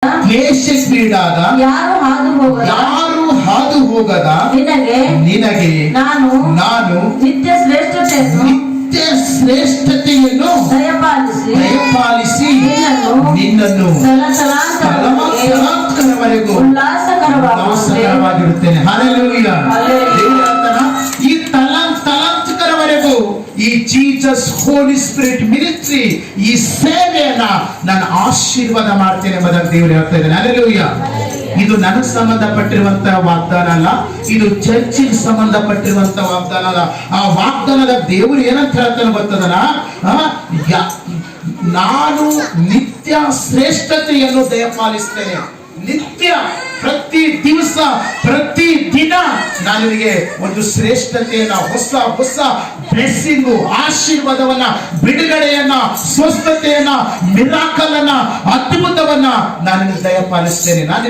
ದ್ವೇಷಕ್ಕೀಡಾದ ಯಾರು ಹಾದು ಹೋಗದ ನಿನಗೆ ನಾನು ನಿತ್ಯ ಶ್ರೇಷ್ಠತೆಯನ್ನು ದಯಪಾಲಿಸಿ ನಿನ್ನನ್ನು ತಲಮಸ್ತರಾಂತರವರೆಗೂ ಉಲ್ಲಾಸಕರವಾಗಿರುತ್ತೇನೆ. ಹಲ್ಲೆಲೂಯಾ. ಈ ತಲಾಂತಕರವರೆಗೂ ಈ ಜೀಸಸ್ ಹೋಲಿ ಸ್ಪಿರಿಟ್ ಮಿನಿಸ್ಟ್ರಿ, ಈ ಸೇವೆಯನ್ನ ನಾನು ಆಶೀರ್ವಾದ ಮಾಡ್ತೇನೆ ಎಂಬುದಾಗಿ ದೇವರು ಹೇಳ್ತಾ ಇದ್ದಾನೆ. ಹಲ್ಲೆಲೂಯಾ. ಇದು ನನಗೆ ಸಂಬಂಧಪಟ್ಟಿರುವಂತಹ ವಾಗ್ದಾನ ಅಲ್ಲ, ಇದು ಚರ್ಚಿಗೆ ಸಂಬಂಧಪಟ್ಟಿರುವಂತಹ ವಾಗ್ದಾನ ಅಲ್ಲ. ಆ ವಾಗ್ದಾನದ ದೇವರು ಏನಂತ ಹೇಳ್ತಾನೆ ಗೊತ್ತದನ, ನಾನು ನಿತ್ಯ ಶ್ರೇಷ್ಠತೆಯನ್ನು ದಯಪಾಲಿಸ್ತೇನೆ. ನಿತ್ಯ, ಪ್ರತಿ ದಿವಸ, ಪ್ರತಿ ದಿನ ನಾನು ನಿನಗೆ ಒಂದು ಶ್ರೇಷ್ಠತೆಯನ್ನ, ಹೊಸ ಬ್ಲೆಸ್ಸಿಂಗು, ಆಶೀರ್ವಾದವನ್ನ, ಬಿಡುಗಡೆಯನ್ನ, ಸ್ವಸ್ಥತೆಯನ್ನ, ಮಿರಾಕಲ್ ಅನ್ನ, ಅದ್ಭುತವನ್ನ ನಾನು ದಯಪಾಲಿಸ್ತೇನೆ. ನಾನು